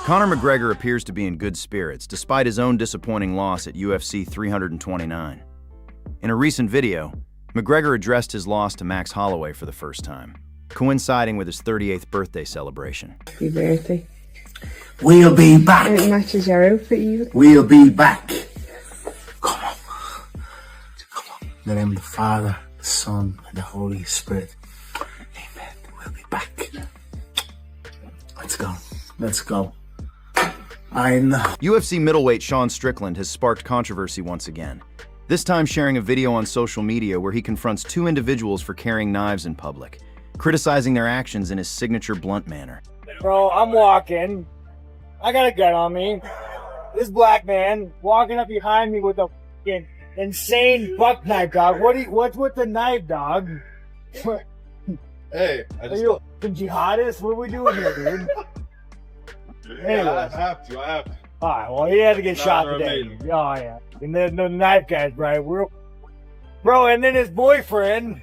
Conor McGregor appears to be in good spirits, despite his own disappointing loss at UFC 329. In a recent video, McGregor addressed his loss to Max Holloway for the first time, coinciding with his 38th birthday celebration. Happy birthday. We'll be back. It matches your outfit even. We'll be back. Come on. Come on. In the name of the Father, the Son, and the Holy Spirit. Amen. We'll be back. Let's go. Let's go. I know. UFC middleweight Sean Strickland has sparked controversy once again, this time sharing a video on social media where he confronts two individuals for carrying knives in public, criticizing their actions in his signature blunt manner. Bro, I'm walking. I got a gun on me. This black man walking up behind me with a fucking insane buck knife, dog. What's with the knife, dog? Hey, Are you a fucking jihadist? What are we doing here, dude? Yeah, I have to. Alright, well, he had to get shot today. amazing. Oh, yeah. And then the knife guys, right? Bro, and then his boyfriend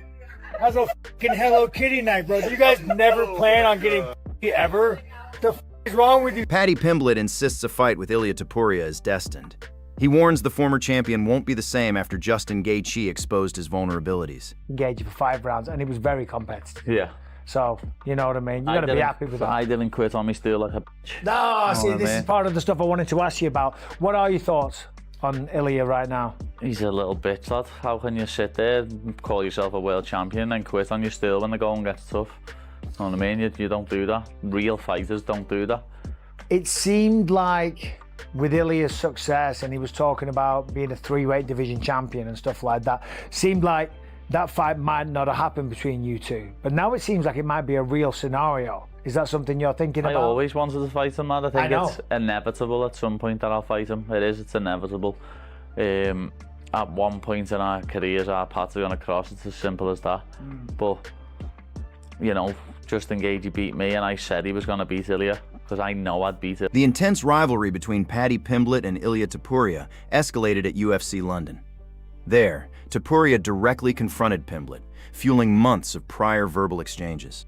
has a fucking Hello Kitty knife, bro. Do you guys never plan on getting ever? What the is wrong with you? Paddy Pimblett insists a fight with Ilia Topuria is destined. He warns the former champion won't be the same after Justin Gaethje exposed his vulnerabilities. Gaethje for 5 rounds, and it was very competitive. Yeah. So, you know what I mean? You're going to be happy with that. I didn't quit on me stool like a bitch. No, see, this is part of the stuff I wanted to ask you about. What are your thoughts on Ilia right now? He's a little bitch, lad. How can you sit there, call yourself a world champion, and quit on your stool when the going gets tough? You know what I mean? You don't do that. Real fighters don't do that. It seemed like with Ilia's success, and he was talking about being a 3-weight division champion and stuff like that, seemed like that fight might not have happened between you two. But now it seems like it might be a real scenario. Is that something you're thinking about? I always wanted to fight him, lad. I think it's inevitable at some point that I'll fight him. It's inevitable. At one point in our careers, our paths are going to cross. It's as simple as that. But, you know, Justin Gaethje beat me, and I said he was going to beat Ilia, because I know I'd beat him. The intense rivalry between Paddy Pimblett and Ilia Topuria escalated at UFC London. There, Topuria directly confronted Pimblett, fueling months of prior verbal exchanges.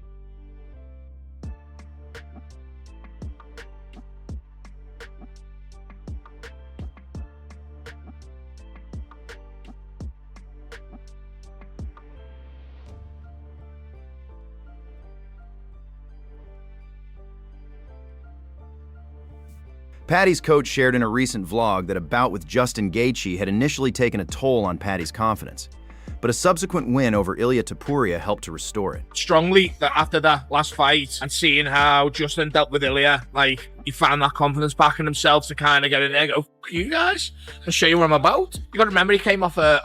Paddy's coach shared in a recent vlog that a bout with Justin Gaethje had initially taken a toll on Paddy's confidence, but a subsequent win over Ilia Topuria helped to restore it. Strongly that after that last fight and seeing how Justin dealt with Ilia, like, he found that confidence back in himself to kind of get in there and go, "Fuck you guys, I'll show you what I'm about." You got to remember, he came off a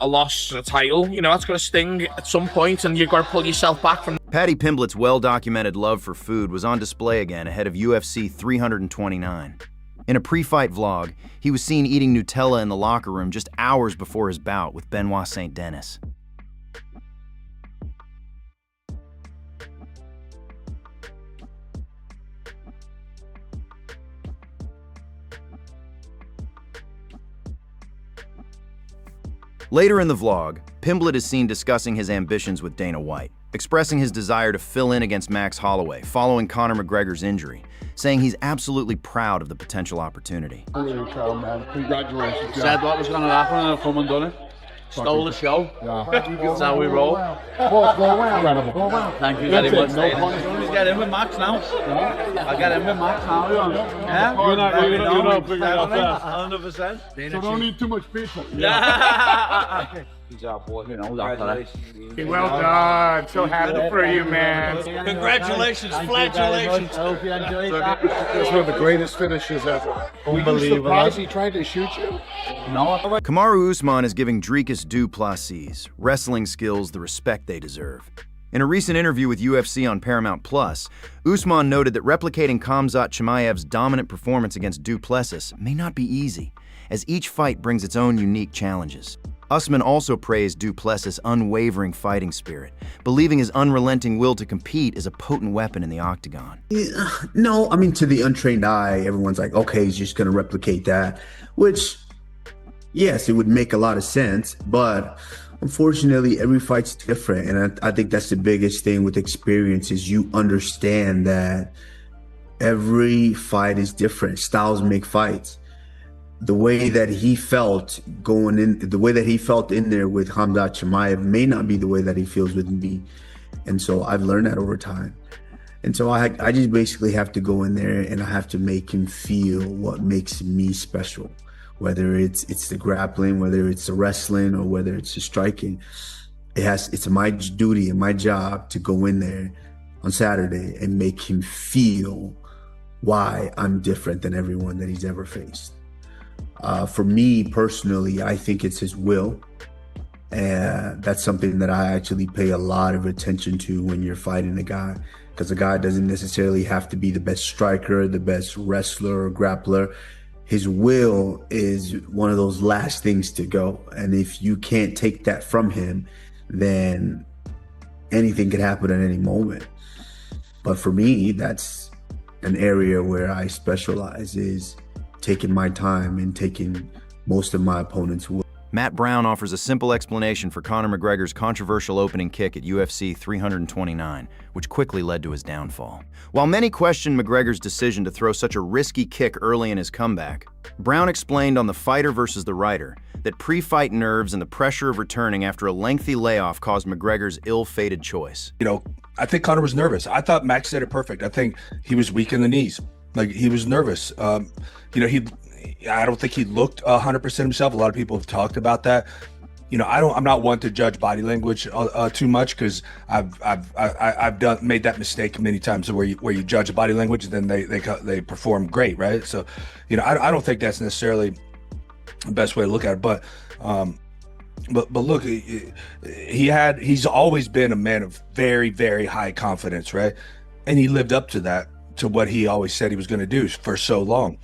loss, a title. You know, that's got to sting at some point, and you've got to pull yourself back from. Paddy Pimblett's well-documented love for food was on display again ahead of UFC 329. In a pre-fight vlog, he was seen eating Nutella in the locker room just hours before his bout with Benoit St. Denis. Later in the vlog, Pimblett is seen discussing his ambitions with Dana White, expressing his desire to fill in against Max Holloway following Conor McGregor's injury, saying he's absolutely proud of the potential opportunity. Really proud, man. Congratulations. Said what was going to happen and I've come and done it. Stole the show. Yeah. That's how we roll. Thank you very much. Let's get in with Max now. I'll get in with Max now. Yeah? You're not big enough fast. 100%. So don't eat too much pizza. Good job, boy. You know, that. Well done. So happy for you, man. Congratulations, flatulations. I hope you enjoyed that. That's one of the greatest finishes ever. Were you surprised he tried to shoot you? No. Kamaru Usman is giving Dricus du Plessis wrestling skills the respect they deserve. In a recent interview with UFC on Paramount Plus, Usman noted that replicating Khamzat Chimaev's dominant performance against du Plessis may not be easy, as each fight brings its own unique challenges. Usman also praised du Plessis' unwavering fighting spirit, believing his unrelenting will to compete is a potent weapon in the octagon. Yeah, no, I mean, to the untrained eye, everyone's like, okay, he's just going to replicate that, which, yes, it would make a lot of sense, but unfortunately, every fight's different, and I think that's the biggest thing with experience is you understand that every fight is different. Styles make fights. The way that he felt going in, the way that he felt in there with Khamzat Chimaev may not be the way that he feels with me. And so I've learned that over time. And so I just basically have to go in there and I have to make him feel what makes me special. Whether it's the grappling, whether it's the wrestling, or whether it's the striking. It's my duty and my job to go in there on Saturday and make him feel why I'm different than everyone that he's ever faced. For me personally, I think it's his will. And that's something that I actually pay a lot of attention to when you're fighting a guy, because a guy doesn't necessarily have to be the best striker, the best wrestler or grappler. His will is one of those last things to go. And if you can't take that from him, then anything could happen at any moment. But for me, that's an area where I specialize, is taking my time and taking most of my opponent's will. Matt Brown offers a simple explanation for Conor McGregor's controversial opening kick at UFC 329, which quickly led to his downfall. While many questioned McGregor's decision to throw such a risky kick early in his comeback, Brown explained on The Fighter versus the Writer that pre-fight nerves and the pressure of returning after a lengthy layoff caused McGregor's ill-fated choice. You know, I think Conor was nervous. I thought Max said it perfect. I think he was weak in the knees. Like, he was nervous. You know, I don't think he looked 100% himself. A lot of people have talked about that. You know, I'm not one to judge body language too much, because I've made that mistake many times where you judge body language and then they perform great, right? So, you know, I don't think that's necessarily the best way to look at it. But look, he's always been a man of very, very high confidence, right? And he lived up to that, to what he always said he was going to do for so long.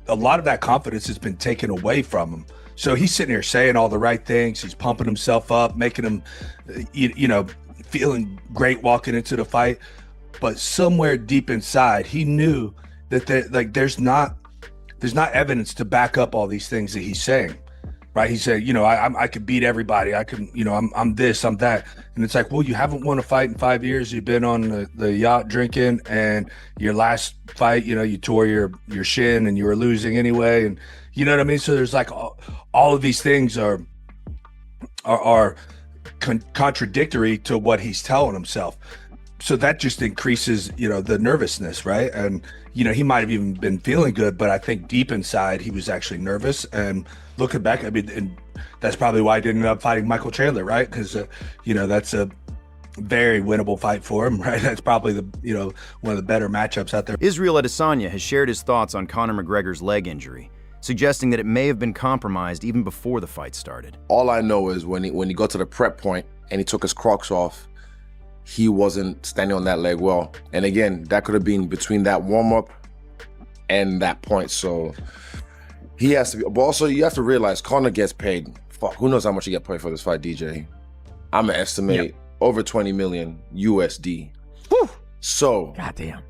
A lot of that confidence has been taken away from him. So he's sitting here saying all the right things. He's pumping himself up, making him, you know, feeling great walking into the fight. But somewhere deep inside, he knew that there's not evidence to back up all these things that he's saying, right? He said, you know, I could beat everybody. I can, you know, I'm this, I'm that. And it's like, well, you haven't won a fight in 5 years. You've been on the yacht drinking, and your last fight, you know, you tore your shin and you were losing anyway. And you know what I mean? So there's like all of these things are contradictory to what he's telling himself. So that just increases, you know, the nervousness, right? And, you know, he might have even been feeling good, but I think deep inside he was actually nervous. And looking back, I mean, and that's probably why he didn't end up fighting Michael Chandler, right? Because, you know, that's a very winnable fight for him, right? That's probably one of the better matchups out there. Israel Adesanya has shared his thoughts on Conor McGregor's leg injury, suggesting that it may have been compromised even before the fight started. All I know is when he got to the prep point and he took his Crocs off, he wasn't standing on that leg well. And again, that could have been between that warm-up and that point. So he has to be, but also you have to realize Conor gets paid. Fuck, who knows how much he get paid for this fight, DJ? I'm gonna estimate over 20 million USD. Whew. So, goddamn.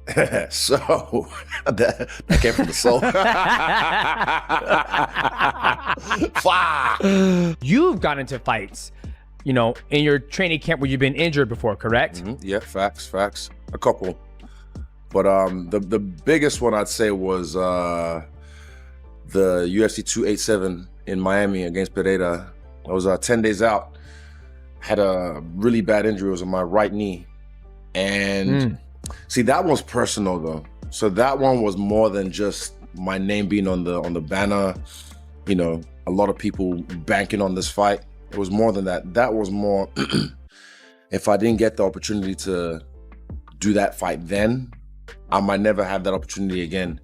So that came from the soul. You've gone into fights, you know, in your training camp where you've been injured before, correct? Mm-hmm. Yeah, facts. A couple. But the biggest one I'd say was the UFC 287 in Miami against Pereira. I was 10 days out. Had a really bad injury. It was on my right knee. And see, that one's personal though. So that one was more than just my name being on the banner. You know, a lot of people banking on this fight. It was more than that. That was more, if I didn't get the opportunity to do that fight then, I might never have that opportunity again.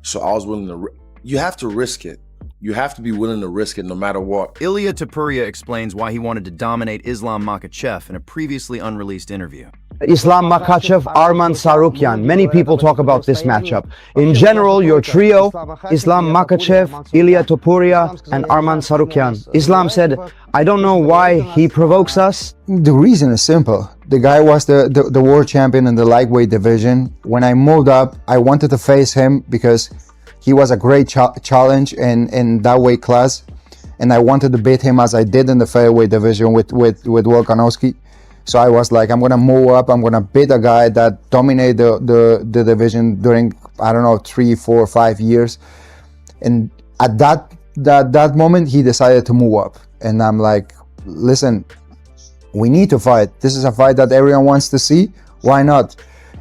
So I was willing to, you have to risk it. You have to be willing to risk it no matter what. Ilia Topuria explains why he wanted to dominate Islam Makhachev in a previously unreleased interview. Islam Makhachev, Arman Tsarukyan. Many people talk about this matchup. In general, your trio, Islam Makhachev, Ilia Topuria, and Arman Tsarukyan. Islam said, I don't know why he provokes us. The reason is simple. The guy was the world champion in the lightweight division. When I moved up, I wanted to face him because he was a great challenge in that weight class. And I wanted to beat him as I did in the featherweight division with Volkanovski. So I was like, I'm gonna move up. I'm gonna beat a guy that dominated the division during, I don't know, 3, 4, 5 years. And at that moment, he decided to move up. And I'm like, listen, we need to fight. This is a fight that everyone wants to see. Why not?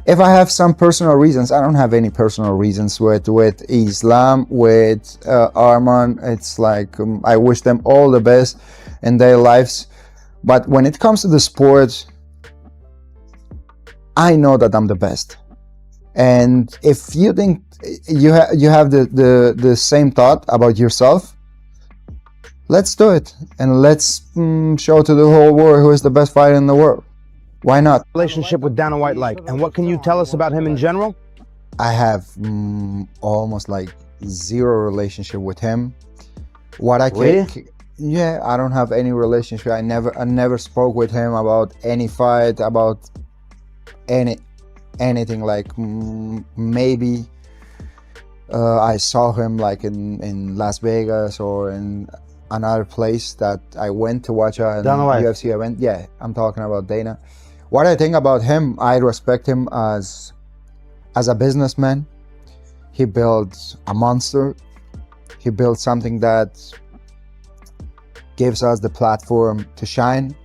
If I have some personal reasons, I don't have any personal reasons with Islam, with Arman. It's like, I wish them all the best in their lives. But when it comes to the sport, I know that I'm the best. And if you think you have the same thought about yourself, let's do it. And let's show to the whole world who is the best fighter in the world. Why not? Relationship with Dana White like, and what can you tell us about him in general? I have almost like zero relationship with him. What I can, Really? yeah, I don't have any relationship. I never spoke with him about any fight, about anything. Like maybe I saw him like in Las Vegas or in another place that I went to watch a UFC event. Yeah, I'm talking about Dana. What I think about him, I respect him as a businessman. He built a monster. He built something that gives us the platform to shine.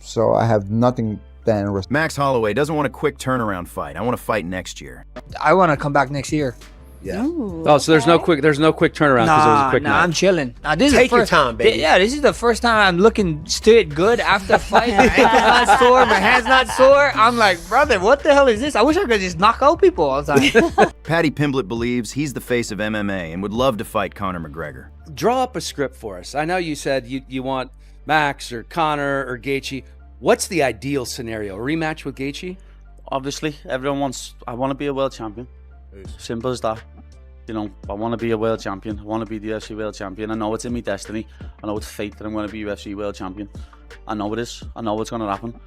So I have nothing than Max Holloway doesn't want a quick turnaround fight. I want to fight next year. I want to come back next year. Yeah. Oh, so there's no quick turnaround because it was a quick night. I'm chilling. This Take is the your first, time, baby. Yeah, this is the first time I'm looking straight good after a fight. My ankle's not sore, my hand's not sore. I'm like, brother, what the hell is this? I wish I could just knock out people all the time. Paddy Pimblett believes he's the face of MMA and would love to fight Conor McGregor. Draw up a script for us. I know you said you want Max or Conor or Gaethje. What's the ideal scenario? A rematch with Gaethje? Obviously, everyone wants. I want to be a world champion. Simple as that. You know, I want to be a world champion. I want to be the UFC world champion. I know it's in my destiny. I know it's fate that I'm going to be UFC world champion. I know it is. I know it's going to happen.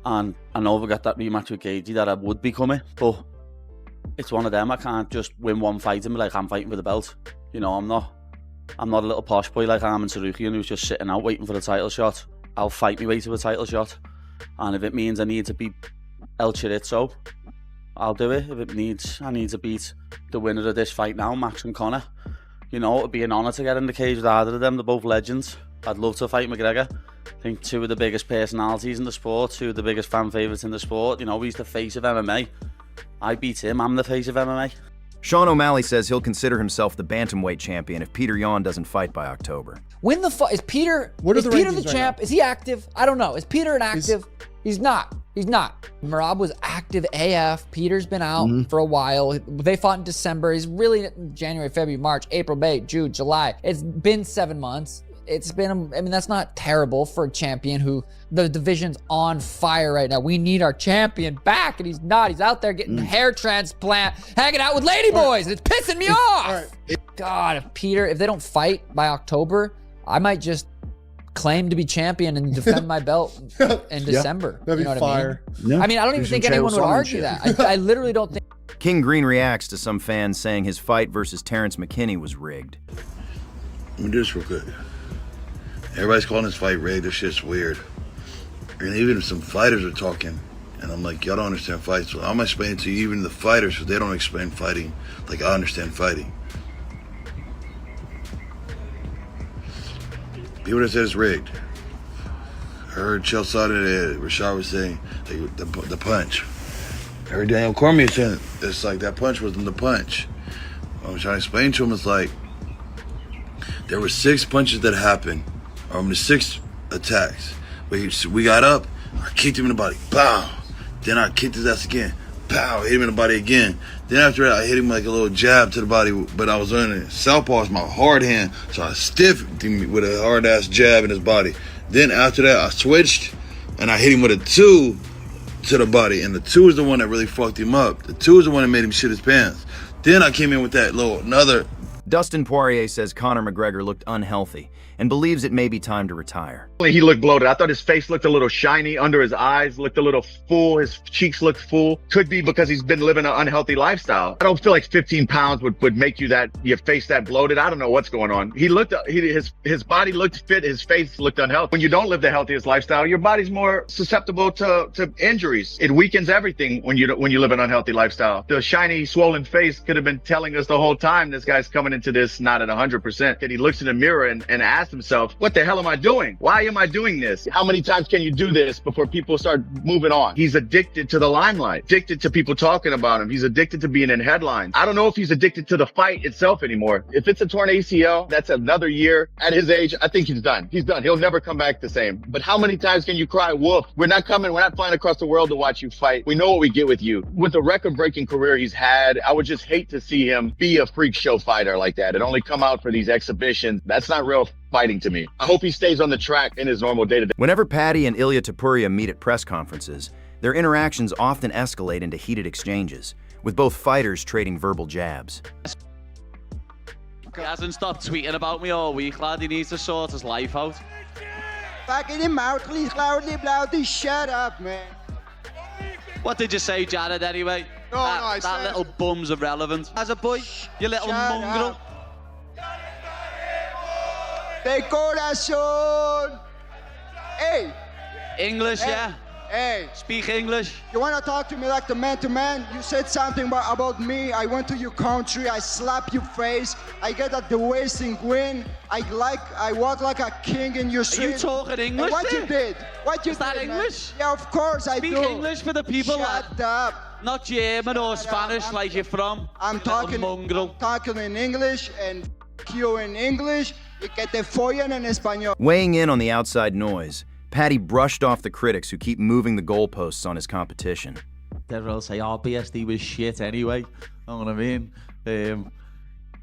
And I know if I got that rematch with Gaethje that I would be coming. But it's one of them. I can't just win one fight and be like, I'm fighting for the belt. You know, I'm not a little posh boy like Arman Tsarukyan who's just sitting out waiting for the title shot. I'll fight my way to a title shot. And if it means I need to beat El Chirizo, I'll do it. If it means I need to beat the winner of this fight now, Max and Conor, you know, it'd be an honour to get in the cage with either of them. They're both legends. I'd love to fight McGregor. I think two of the biggest personalities in the sport, two of the biggest fan favourites in the sport. You know, he's the face of MMA. I beat him, I'm the face of MMA. Sean O'Malley says he'll consider himself the bantamweight champion if Petr Yan doesn't fight by October. Win the fight. Is Peter the champ? Is he active? I don't know. Is Peter inactive? He's not. He's not. Merab was active AF. Peter's been out for a while. They fought in December. He's really January, February, March, April, May, June, July. It's been 7 months. It's been, I mean, that's not terrible for a champion who the division's on fire right now. We need our champion back, and he's not. He's out there getting hair transplant, hanging out with ladyboys, and it's pissing me off. God, if they don't fight by October, I might just claim to be champion and defend my belt in December. That'd be fire. I mean, I don't even think anyone would argue that. I literally don't think. King Green reacts to some fans saying his fight versus Terrence McKinney was rigged. Let me do this real quick. Everybody's calling this fight rigged. This shit's weird. And even some fighters are talking. And I'm like, y'all don't understand fights. So I'm explaining to you, even the fighters, because they don't explain fighting like I understand fighting. People that said it's rigged. I heard Chael Sonnen, Rashad was saying the punch. I heard Daniel Cormier saying it's like that punch wasn't the punch. I'm trying to explain to him, it's like there were 6 punches that happened. The 6 attacks. We got up, I kicked him in the body, pow. Then I kicked his ass again, pow, hit him in the body again. Then after that, I hit him like a little jab to the body, but I was on it. Southpaw is my hard hand, so I stiffed him with a hard ass jab in his body. Then after that, I switched, and I hit him with a 2 to the body, and the 2 is the one that really fucked him up. The 2 is the one that made him shit his pants. Then I came in with that little another. Dustin Poirier says Conor McGregor looked unhealthy, and believes it may be time to retire. He looked bloated. I thought his face looked a little shiny under his eyes, looked a little full. His cheeks looked full. Could be because he's been living an unhealthy lifestyle. I don't feel like 15 pounds would make your face that bloated. I don't know what's going on. His body looked fit. His face looked unhealthy. When you don't live the healthiest lifestyle, your body's more susceptible to injuries. It weakens everything when you live an unhealthy lifestyle. The shiny, swollen face could have been telling us the whole time this guy's coming into this not at 100%. And he looks in the mirror and asks himself, what the hell am I doing? Why am I doing this? How many times can you do this before people start moving on? He's addicted to the limelight, addicted to people talking about him. He's addicted to being in headlines. I don't know if he's addicted to the fight itself anymore. If it's a torn ACL, that's another year. At his age, I think he's done. He's done. He'll never come back the same. But how many times can you cry wolf? We're not flying across the world to watch you fight. We know what we get with you. With the record-breaking career he's had, I would just hate to see him be a freak show fighter like that and only come out for these exhibitions. That's not real fighting to me. I hope he stays on the track in his normal day-to-day. Whenever Paddy and Ilia Topuria meet at press conferences, their interactions often escalate into heated exchanges, with both fighters trading verbal jabs. He hasn't stopped tweeting about me all week, lad. He needs to sort his life out. Fucking him out, please, loudly, shut up, man. What did you say, Jared, anyway? That little bum's irrelevant. As a boy, you little mongrel. De corazón. Hey. English, hey. Yeah? Hey. Speak English. You want to talk to me like the man-to-man? You said something about me. I went to your country. I slap your face. I get at the waist and grin. I walk like a king in your street. Are you talking English? And what there? you did? What you Is that did, English? Man? Yeah, of course I do. Speak English for the people. Shut up. Not German or Spanish like you're from. I'm talking in English and you in English. Y que te follen en español. Weighing in on the outside noise, Paddy brushed off the critics who keep moving the goalposts on his competition. They'll say, oh, BSD was shit anyway. Know what I mean?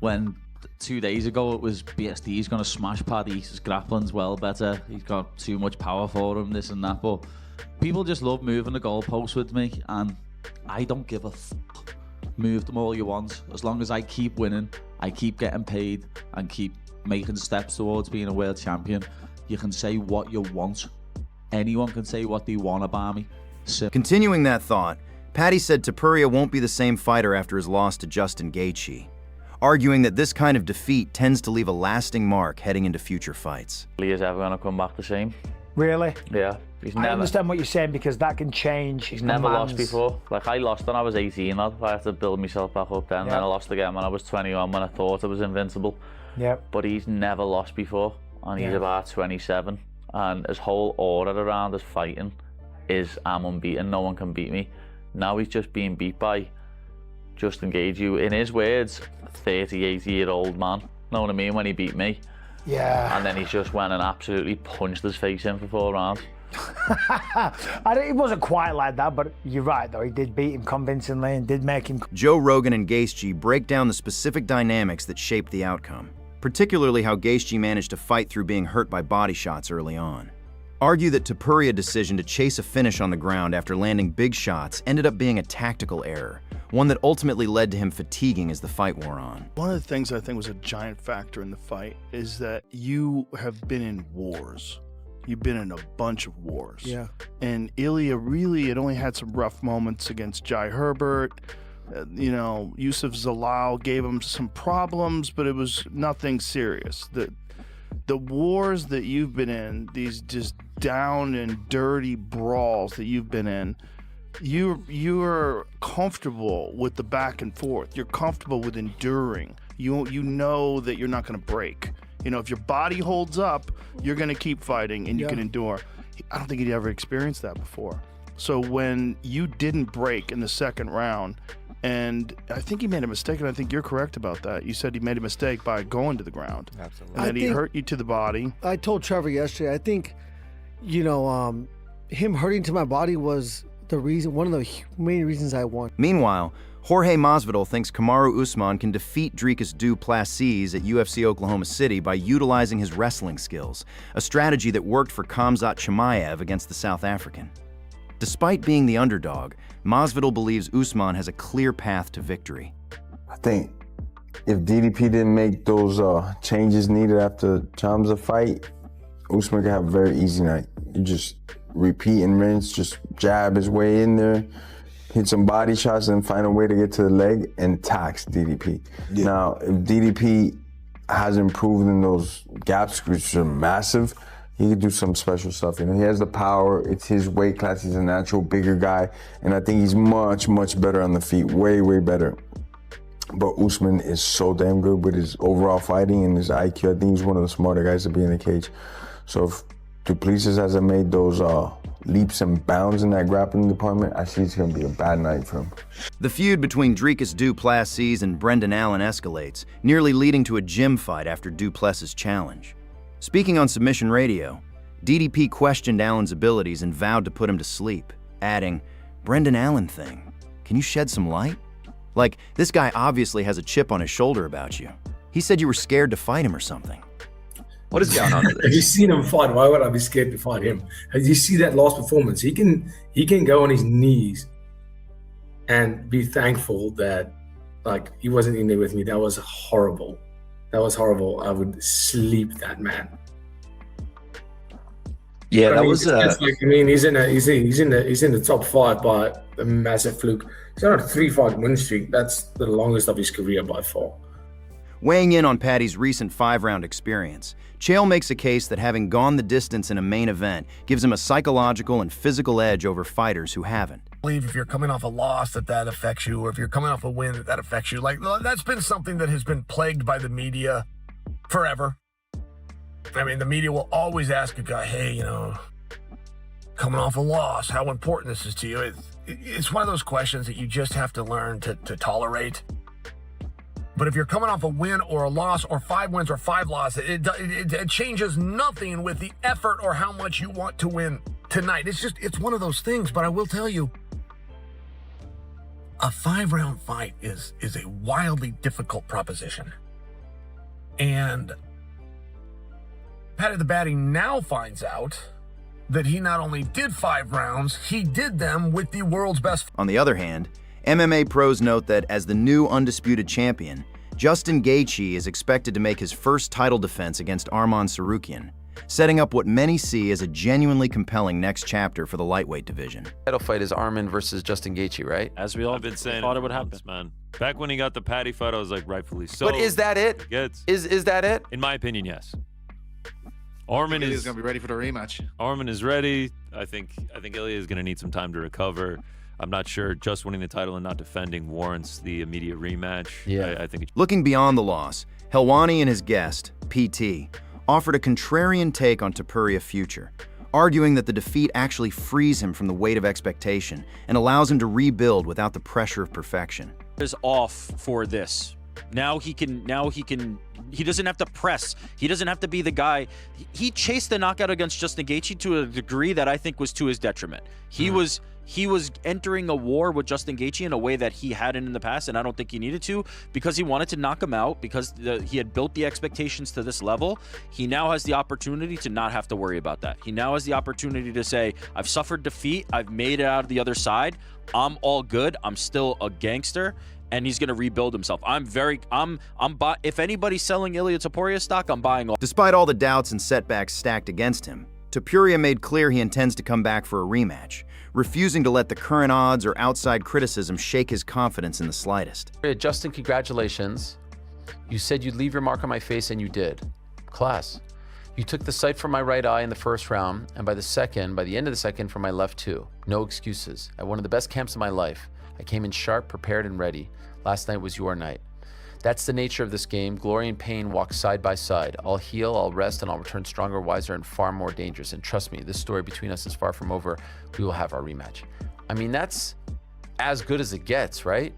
When 2 days ago it was BSD's gonna smash Paddy, his grappling's well better, he's got too much power for him, this and that, but people just love moving the goalposts with me, and I don't give a fuck. Move them all you want. As long as I keep winning, I keep getting paid, and keep making steps towards being a world champion, you can say what you want. Anyone can say what they want about me. Continuing that thought, Paddy said Topuria won't be the same fighter after his loss to Justin Gaethje, arguing that this kind of defeat tends to leave a lasting mark heading into future fights. Is ever going to come back the same? Really? Yeah. I understand what you're saying, because that can change. He's never lost before. Like, I lost when I was 18, I had to build myself back up then. Then I lost again when I was 21, when I thought I was invincible. Yeah. But he's never lost before, and he's about 27, and his whole aura around his fighting is I'm unbeaten, no one can beat me. Now he's just being beat by Justin Gaethje, in his words, 80-year-old man. Know what I mean? When he beat me. Yeah. And then he just went and absolutely punched his face in for 4 rounds. It wasn't quite like that, but you're right though, he did beat him convincingly and did make him. Joe Rogan and Gaethje break down the specific dynamics that shaped the outcome, particularly how Gaethje managed to fight through being hurt by body shots early on. Argue that Topuria's decision to chase a finish on the ground after landing big shots ended up being a tactical error, one that ultimately led to him fatiguing as the fight wore on. One of the things I think was a giant factor in the fight is that you have been in wars. You've been in a bunch of wars. Yeah. And Ilia really had only had some rough moments against Jai Herbert. Yusuf Zalal gave him some problems, but it was nothing serious. The wars that you've been in, these just down and dirty brawls that you've been in, you're comfortable with the back and forth. You're comfortable with enduring. You know that you're not going to break. If your body holds up, you're going to keep fighting and you can endure. I don't think he'd ever experienced that before. So when you didn't break in the second round, and I think he made a mistake, and I think you're correct about that. You said he made a mistake by going to the ground. Absolutely. And then he hurt you to the body. I told Trevor yesterday, I think, him hurting to my body was one of the main reasons I won. Meanwhile, Jorge Masvidal thinks Kamaru Usman can defeat Dricus Du Plessis at UFC Oklahoma City by utilizing his wrestling skills, a strategy that worked for Khamzat Chimaev against the South African. Despite being the underdog, Masvidal believes Usman has a clear path to victory. I think if DDP didn't make those changes needed after Chamza fight, Usman could have a very easy night. You just repeat and rinse, just jab his way in there, hit some body shots, and find a way to get to the leg and tax DDP. Yeah. Now, if DDP has improved in those gaps, which are massive, he could do some special stuff. You know, he has the power. It's his weight class. He's a natural bigger guy, and I think he's much, much better on the feet. Way, way better. But Usman is so damn good with his overall fighting and his IQ. I think he's one of the smarter guys to be in the cage. So if Duplessis hasn't made those leaps and bounds in that grappling department, I see it's going to be a bad night for him. The feud between Dricus du Plessis and Brendan Allen escalates, nearly leading to a gym fight after Duplessis' challenge. Speaking on Submission Radio, DDP questioned Allen's abilities and vowed to put him to sleep, adding, "Brendan Allen thing, can you shed some light? Like, this guy obviously has a chip on his shoulder about you. He said you were scared to fight him or something." What is going on with this? Have you seen him fight? Why would I be scared to fight him? Did you see that last performance? He can go on his knees and be thankful that like he wasn't in there with me. That was horrible. That was horrible. I would sleep that man. Yeah, but that I mean, was. Like, I mean, he's in the top 5 by a massive fluke. He's on a 3-fight win streak. That's the longest of his career by far. Weighing in on Paddy's recent 5-round experience, Chael makes a case that having gone the distance in a main event gives him a psychological and physical edge over fighters who haven't. I believe if you're coming off a loss that affects you, or if you're coming off a win that affects you. Like, that's been something that has been plagued by the media forever. I mean, the media will always ask a guy, hey, you know, coming off a loss, how important this is to you. It's one of those questions that you just have to learn to tolerate. But if you're coming off a win or a loss or 5 wins or 5 losses, it changes nothing with the effort or how much you want to win tonight. It's one of those things. But I will tell you, a 5-round fight is a wildly difficult proposition. And Paddy the Baddy now finds out that he not only did 5 rounds, he did them with the world's best. On the other hand, MMA pros note that as the new undisputed champion, Justin Gaethje is expected to make his first title defense against Arman Tsarukyan, setting up what many see as a genuinely compelling next chapter for the lightweight division. Title fight is Arman versus Justin Gaethje, right? As we all been saying, thought it would happen, man. Back when he got the Paddy fight, I was like, rightfully so. But is that it? Is that it? In my opinion, yes. Arman is going to be ready for the rematch. Arman is ready. I think Ilia is going to need some time to recover. I'm not sure just winning the title and not defending warrants the immediate rematch. Yeah. I think. Looking beyond the loss, Helwani and his guest, PT, offered a contrarian take on Topuria's future, arguing that the defeat actually frees him from the weight of expectation and allows him to rebuild without the pressure of perfection. Is off for this. Now he doesn't have to press. He doesn't have to be the guy. He chased the knockout against Justin Gaethje to a degree that I think was to his detriment. He was entering a war with Justin Gaethje in a way that he hadn't in the past, and I don't think he needed to, because he wanted to knock him out, because he had built the expectations to this level. He now has the opportunity to not have to worry about that. He now has the opportunity to say, I've suffered defeat, I've made it out of the other side, I'm all good, I'm still a gangster, and he's going to rebuild himself. If anybody's selling Ilia Topuria stock, I'm buying all. Despite all the doubts and setbacks stacked against him, Topuria made clear he intends to come back for a rematch, refusing to let the current odds or outside criticism shake his confidence in the slightest. Justin, congratulations. You said you'd leave your mark on my face, and you did. Class. You took the sight from my right eye in the first round, and by the end of the second, from my left too. No excuses. At one of the best camps of my life. I came in sharp, prepared, and ready. Last night was your night. That's the nature of this game. Glory and pain walk side by side. I'll heal, I'll rest, and I'll return stronger, wiser, and far more dangerous. And trust me, this story between us is far from over. We will have our rematch. I mean, that's as good as it gets, right?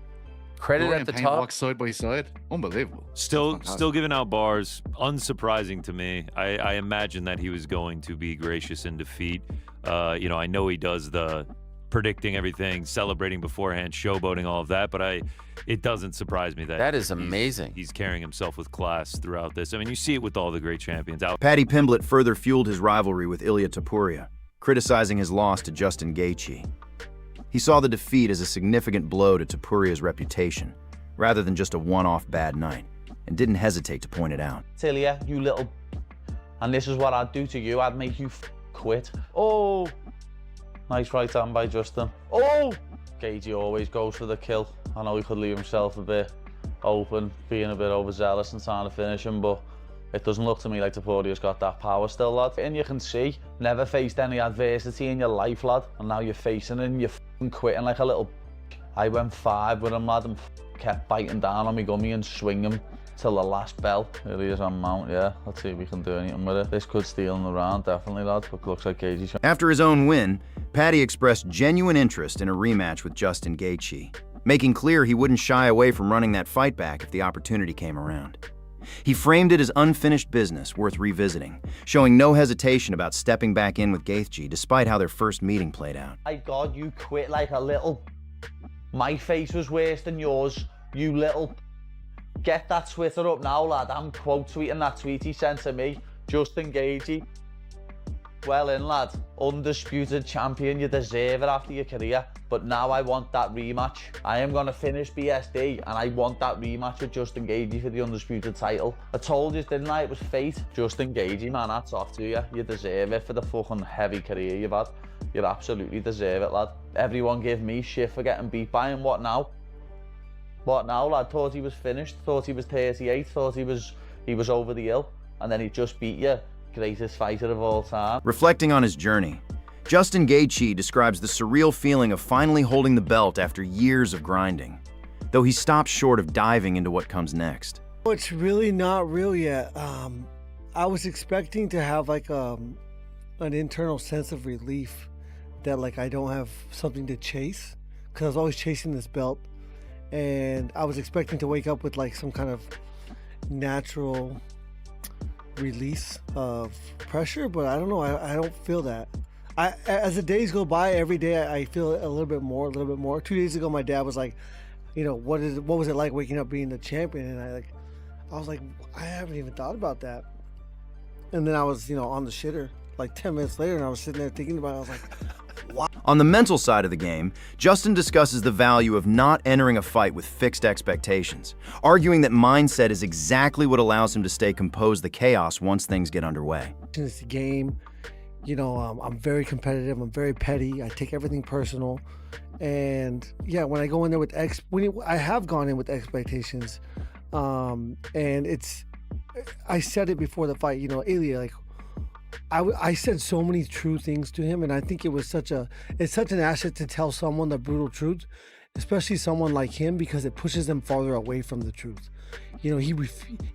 Credit Glory at the and pain top. walk side by side. Unbelievable. Still giving out bars. Unsurprising to me. I imagine that he was going to be gracious in defeat. I know he does the predicting everything, celebrating beforehand, showboating, all of that, but it doesn't surprise me that is amazing. He's carrying himself with class throughout this. I mean, you see it with all the great champions out. Paddy Pimblett further fueled his rivalry with Ilia Topuria, criticizing his loss to Justin Gaethje. He saw the defeat as a significant blow to Topuria's reputation, rather than just a one-off bad night, and didn't hesitate to point it out. Ilia, you little... And this is what I'd do to you. I'd make you quit. Oh! Nice right hand by Justin. Oh! Gaethje always goes for the kill. I know he could leave himself a bit open, being a bit overzealous and trying to finish him, but it doesn't look to me like Topuria's got that power still, lad. And you can see, never faced any adversity in your life, lad, and now you're facing it and you're quitting like a little... I went 5 with him, lad, and kept biting down on me gummy and swinging till the last bell. Here he is on mount, yeah. Let's see if we can do anything with it. This could steal in the round, definitely, lad, but looks like Gaethje's... After his own win, Paddy expressed genuine interest in a rematch with Justin Gaethje, making clear he wouldn't shy away from running that fight back if the opportunity came around. He framed it as unfinished business worth revisiting, showing no hesitation about stepping back in with Gaethje despite how their first meeting played out. My God, you quit like a little... My face was worse than yours, you little... Get that Twitter up now, lad. I'm quote tweeting that tweet he sent to me. Justin Gaethje. Well in, lad. Undisputed champion, you deserve it after your career. But now I want that rematch. I am going to finish BSD and I want that rematch with Justin Gaethje for the undisputed title. I told you, didn't I? It was fate. Justin Gaethje, man, that's off to you. You deserve it for the fucking heavy career you've had. You absolutely deserve it, lad. Everyone gave me shit for getting beat by him. What now? What now, lad? Thought he was finished, thought he was 38, thought he was over the hill, and then he just beat you. Greatest fighter of all time. Reflecting on his journey, Justin Gaethje describes the surreal feeling of finally holding the belt after years of grinding, though he stops short of diving into what comes next. It's really not real yet. I was expecting to have like an internal sense of relief that like I don't have something to chase, because I was always chasing this belt. And I was expecting to wake up with like some kind of natural release of pressure, but I don't know. I don't feel that. As the days go by, every day I feel a little bit more. 2 days ago, my dad was like, you know, what was it like waking up being the champion? And I was like, I haven't even thought about that. And then I was, you know, on the shitter like 10 minutes later, and I was sitting there thinking about it. I was like, wow. On the mental side of the game, Justin discusses the value of not entering a fight with fixed expectations, arguing that mindset is exactly what allows him to stay composed the chaos once things get underway. It's the game. You know, I'm very competitive. I'm very petty. I take everything personal. And yeah, when I go in there with I have gone in with expectations. And I said it before the fight, you know, Ilia, like, I said so many true things to him, and I think it's such an asset to tell someone the brutal truth, especially someone like him, because it pushes them farther away from the truth. You know,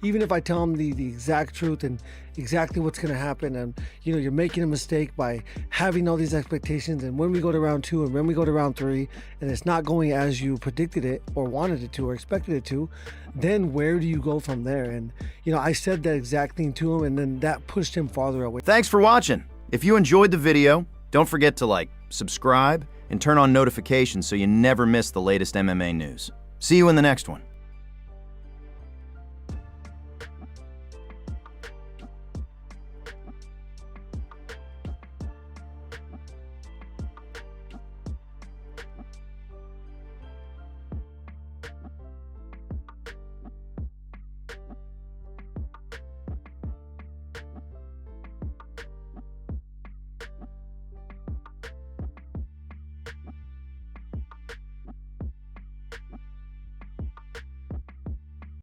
even if I tell him the exact truth and exactly what's going to happen, and you know, you're making a mistake by having all these expectations, and when we go to round 2 and when we go to round 3 and it's not going as you predicted it or wanted it to or expected it to, then where do you go from there? And you know, I said that exact thing to him, and then that pushed him farther away. Thanks for watching. If you enjoyed the video, don't forget to like, subscribe, and turn on notifications so you never miss the latest MMA news. See you in the next one.